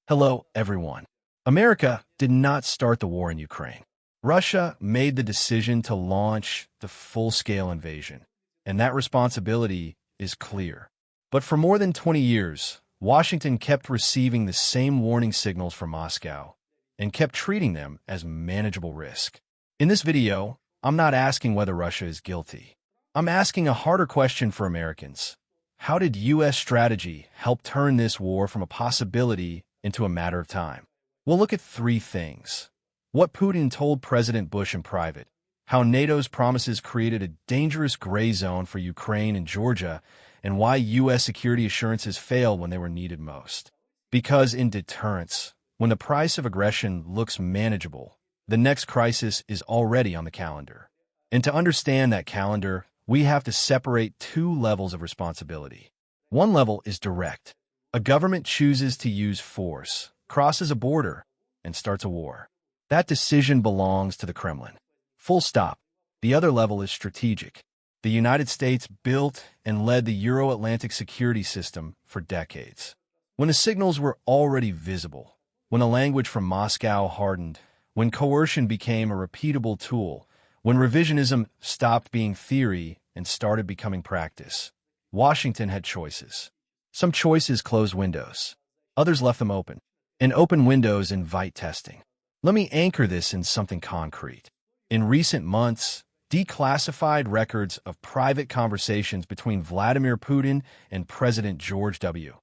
Hello, everyone. America did not start the war in Ukraine. Russia made the decision to launch the full-scale invasion, and that responsibility is clear. But for more than 20 years, Washington kept receiving the same warning signals from Moscow and kept treating them as manageable risk. In this video, I'm not asking whether Russia is guilty. I'm asking a harder question for Americans. How did U.S. strategy help turn this war from a possibility into a matter of time? We'll look at three things: what Putin told President Bush in private, how NATO's promises created a dangerous gray zone for Ukraine and Georgia, and why U.S. security assurances failed when they were needed most. Because in deterrence, when the price of aggression looks manageable, the next crisis is already on the calendar. And to understand that calendar, we have to separate two levels of responsibility. One level is direct. A government chooses to use force, crosses a border, and starts a war. That decision belongs to the Kremlin. Full stop. The other level is strategic. The United States built and led the Euro-Atlantic security system for decades. When the signals were already visible, when the language from Moscow hardened, when coercion became a repeatable tool, when revisionism stopped being theory and started becoming practice, Washington had choices. Some choices closed windows. Others left them open. And open windows invite testing. Let me anchor this in something concrete. In recent months, declassified records of private conversations between Vladimir Putin and President George W.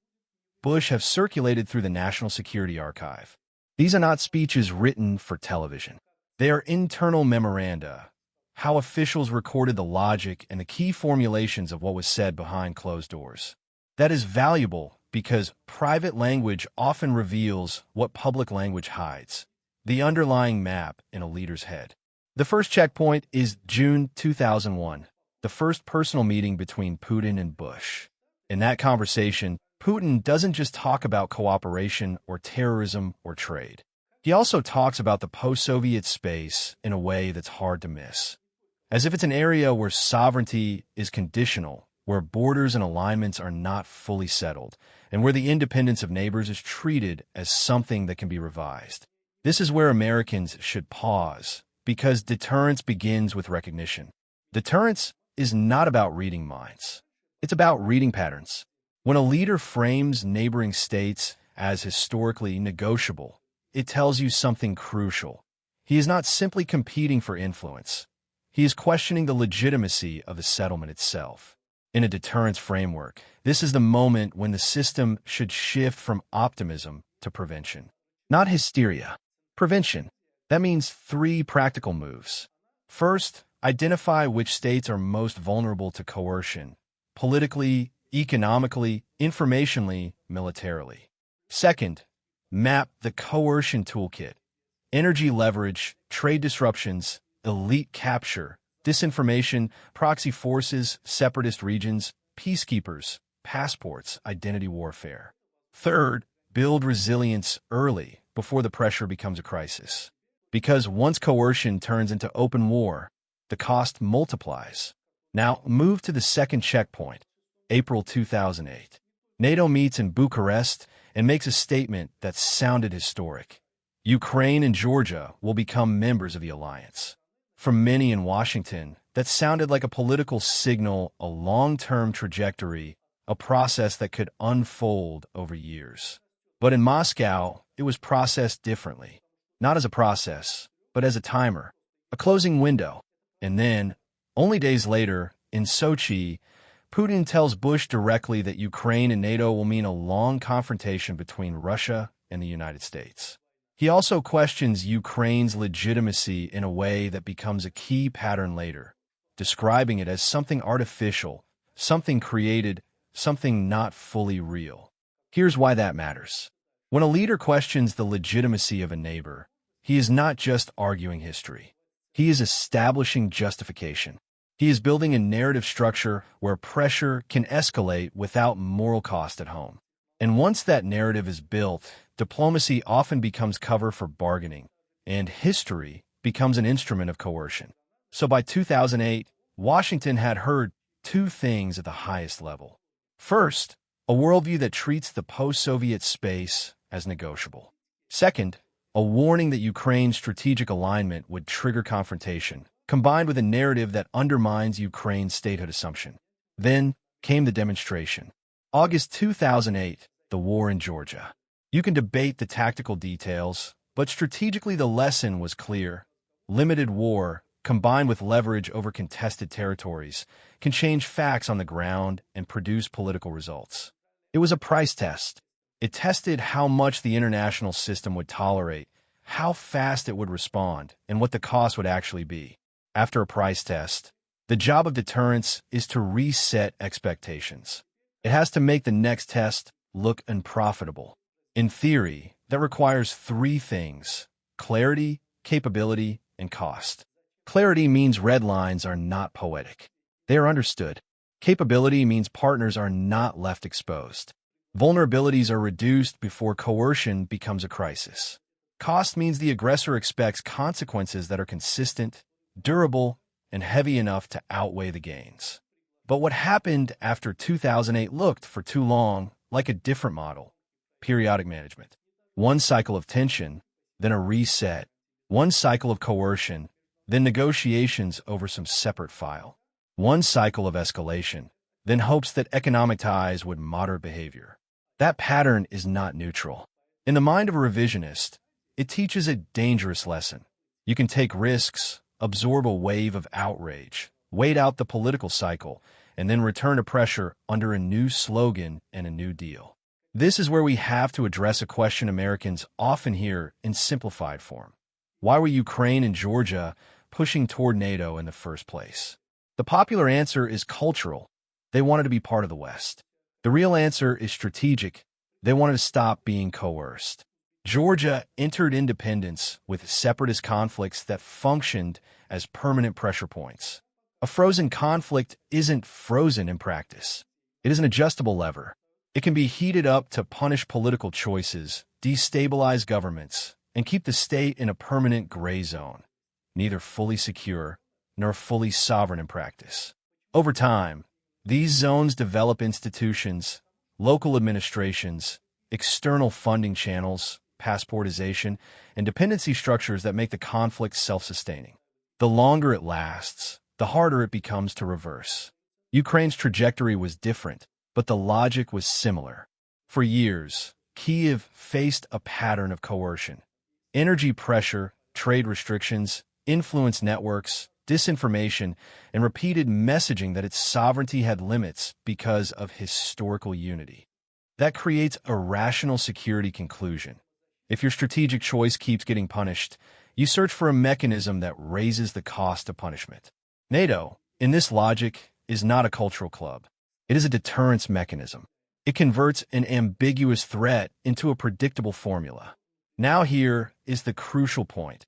Bush have circulated through the National Security Archive. These are not speeches written for television. They are internal memoranda, how officials recorded the logic and the key formulations of what was said behind closed doors. That is valuable because private language often reveals what public language hides, the underlying map in a leader's head. The first checkpoint is June 2001, the first personal meeting between Putin and Bush. In that conversation, Putin doesn't just talk about cooperation or terrorism or trade. He also talks about the post-Soviet space in a way that's hard to miss, as if it's an area where sovereignty is conditional, where borders and alignments are not fully settled, and where the independence of neighbors is treated as something that can be revised. This is where Americans should pause, because deterrence begins with recognition. Deterrence is not about reading minds. It's about reading patterns. When a leader frames neighboring states as historically negotiable, it tells you something crucial. He is not simply competing for influence. He is questioning the legitimacy of the settlement itself. In a deterrence framework, this is the moment when the system should shift from optimism to prevention. Not hysteria. Prevention. That means three practical moves. First, identify which states are most vulnerable to coercion, politically, economically, informationally, militarily. Second, map the coercion toolkit: energy leverage, trade disruptions, elite capture, disinformation, proxy forces, separatist regions, peacekeepers, passports, identity warfare. Third, build resilience early, before the pressure becomes a crisis. Because once coercion turns into open war, the cost multiplies. Now, move to the second checkpoint, April 2008. NATO meets in Bucharest and makes a statement that sounded historic. Ukraine and Georgia will become members of the alliance. For many in Washington, that sounded like a political signal, a long-term trajectory, a process that could unfold over years. But in Moscow, it was processed differently. Not as a process, but as a timer, a closing window. And then, only days later, in Sochi, Putin tells Bush directly that Ukraine and NATO will mean a long confrontation between Russia and the United States. He also questions Ukraine's legitimacy in a way that becomes a key pattern later, describing it as something artificial, something created, something not fully real. Here's why that matters. When a leader questions the legitimacy of a neighbor, he is not just arguing history. He is establishing justification. He is building a narrative structure where pressure can escalate without moral cost at home. And once that narrative is built, diplomacy often becomes cover for bargaining, and history becomes an instrument of coercion. So by 2008, Washington had heard two things at the highest level. First, a worldview that treats the post-Soviet space as negotiable. Second, a warning that Ukraine's strategic alignment would trigger confrontation, combined with a narrative that undermines Ukraine's statehood assumption. Then came the demonstration. August 2008, the war in Georgia. You can debate the tactical details, but strategically the lesson was clear. Limited war, combined with leverage over contested territories, can change facts on the ground and produce political results. It was a price test. It tested how much the international system would tolerate, how fast it would respond, and what the cost would actually be. After a price test, the job of deterrence is to reset expectations. It has to make the next test look unprofitable. In theory, that requires three things: clarity, capability, and cost. Clarity means red lines are not poetic. They are understood. Capability means partners are not left exposed. Vulnerabilities are reduced before coercion becomes a crisis. Cost means the aggressor expects consequences that are consistent, durable, and heavy enough to outweigh the gains. But what happened after 2008 looked, for too long, like a different model. Periodic management. One cycle of tension, then a reset. One cycle of coercion, then negotiations over some separate file. One cycle of escalation, then hopes that economic ties would moderate behavior. That pattern is not neutral. In the mind of a revisionist, it teaches a dangerous lesson. You can take risks, absorb a wave of outrage, wait out the political cycle, and then return to pressure under a new slogan and a new deal. This is where we have to address a question Americans often hear in simplified form. Why were Ukraine and Georgia pushing toward NATO in the first place? The popular answer is cultural. They wanted to be part of the West. The real answer is strategic. They wanted to stop being coerced. Georgia entered independence with separatist conflicts that functioned as permanent pressure points. A frozen conflict isn't frozen in practice. It is an adjustable lever. It can be heated up to punish political choices, destabilize governments, and keep the state in a permanent gray zone, neither fully secure nor fully sovereign in practice. Over time, these zones develop institutions, local administrations, external funding channels, passportization, and dependency structures that make the conflict self-sustaining. The longer it lasts, the harder it becomes to reverse. Ukraine's trajectory was different, but the logic was similar. For years, Kyiv faced a pattern of coercion. Energy pressure, trade restrictions, influence networks, disinformation, and repeated messaging that its sovereignty had limits because of historical unity. That creates a rational security conclusion. If your strategic choice keeps getting punished, you search for a mechanism that raises the cost of punishment. NATO, in this logic, is not a cultural club. It is a deterrence mechanism. It converts an ambiguous threat into a predictable formula. Now here is the crucial point.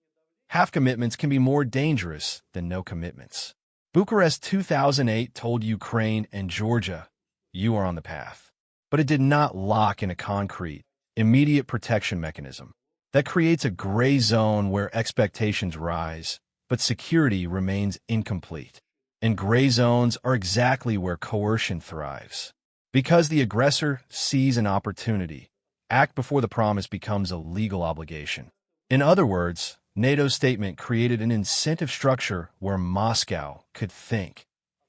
Half commitments can be more dangerous than no commitments. Bucharest 2008 told Ukraine and Georgia, you are on the path. But it did not lock in a concrete, immediate protection mechanism. That creates a gray zone where expectations rise, but security remains incomplete. And gray zones are exactly where coercion thrives. Because the aggressor sees an opportunity, act before the promise becomes a legal obligation. In other words, NATO's statement created an incentive structure where Moscow could think,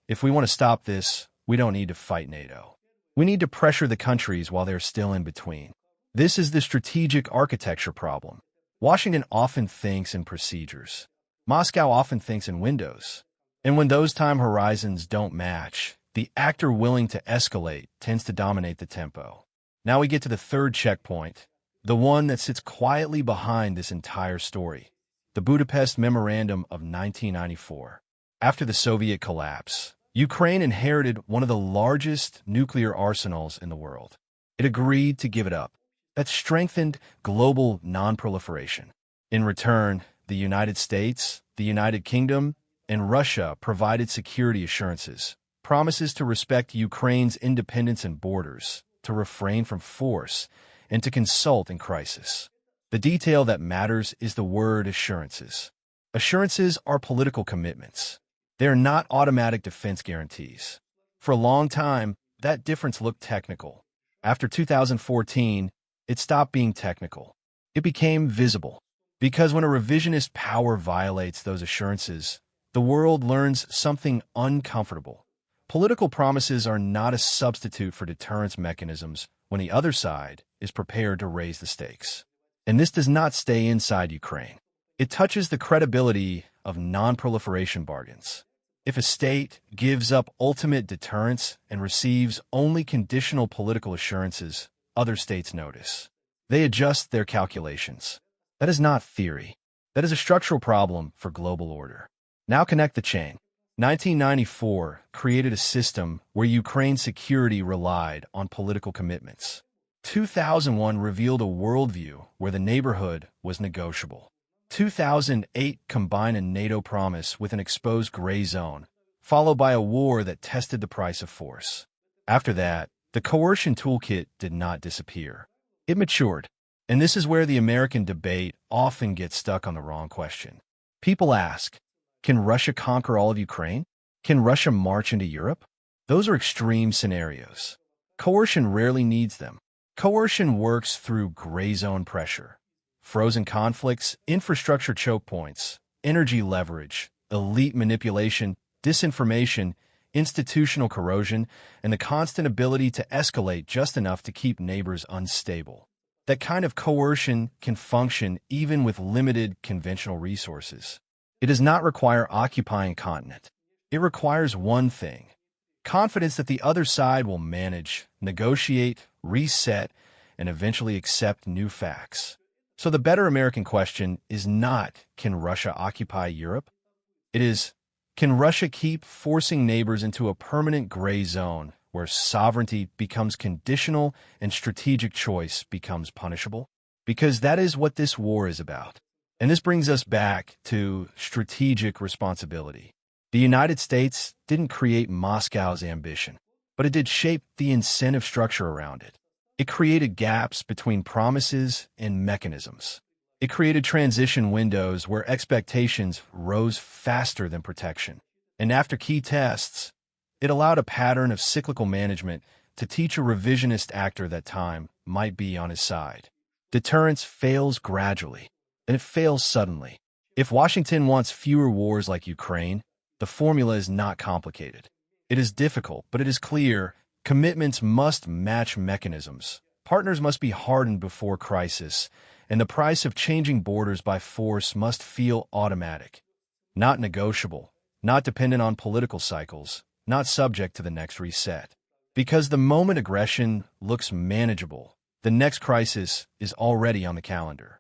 if we want to stop this, we don't need to fight NATO. We need to pressure the countries while they're still in between. This is the strategic architecture problem. Washington often thinks in procedures. Moscow often thinks in windows. And when those time horizons don't match, the actor willing to escalate tends to dominate the tempo. Now we get to the third checkpoint, the one that sits quietly behind this entire story. The Budapest Memorandum of 1994. After the Soviet collapse, Ukraine inherited one of the largest nuclear arsenals in the world. It agreed to give it up. That strengthened global non-proliferation. In return, the United States, the United Kingdom, and Russia provided security assurances, promises to respect Ukraine's independence and borders, to refrain from force, and to consult in crisis. The detail that matters is the word assurances. Assurances are political commitments. They are not automatic defense guarantees. For a long time, that difference looked technical. After 2014, It stopped being technical. It became visible. Because when a revisionist power violates those assurances, the world learns something uncomfortable. Political promises are not a substitute for deterrence mechanisms when the other side is prepared to raise the stakes. And this does not stay inside Ukraine. It touches the credibility of non-proliferation bargains. If a state gives up ultimate deterrence and receives only conditional political assurances, other states notice. They adjust their calculations. That is not theory. That is a structural problem for global order. Now connect the chain. 1994 created a system where Ukraine's security relied on political commitments. 2001 revealed a worldview where the neighborhood was negotiable. 2008 combined a NATO promise with an exposed gray zone, followed by a war that tested the price of force. After that, the coercion toolkit did not disappear. It matured. And this is where the American debate often gets stuck on the wrong question. People ask, can Russia conquer all of Ukraine? Can Russia march into Europe? Those are extreme scenarios. Coercion rarely needs them. Coercion works through gray zone pressure. Frozen conflicts, infrastructure choke points, energy leverage, elite manipulation, disinformation, institutional corrosion, and the constant ability to escalate just enough to keep neighbors unstable. That kind of coercion can function even with limited conventional resources. It does not require occupying a continent. It requires one thing: confidence that the other side will manage, negotiate, reset, and eventually accept new facts. So the better American question is not, can Russia occupy Europe? It is, can Russia keep forcing neighbors into a permanent gray zone where sovereignty becomes conditional and strategic choice becomes punishable? Because that is what this war is about. And this brings us back to strategic responsibility. The United States didn't create Moscow's ambition, but it did shape the incentive structure around it. It created gaps between promises and mechanisms. It created transition windows where expectations rose faster than protection. And after key tests, it allowed a pattern of cyclical management to teach a revisionist actor that time might be on his side. Deterrence fails gradually, and it fails suddenly. If Washington wants fewer wars like Ukraine, the formula is not complicated. It is difficult, but it is clear. Commitments must match mechanisms. Partners must be hardened before crisis, and the price of changing borders by force must feel automatic, not negotiable, not dependent on political cycles, not subject to the next reset. Because the moment aggression looks manageable, the next crisis is already on the calendar.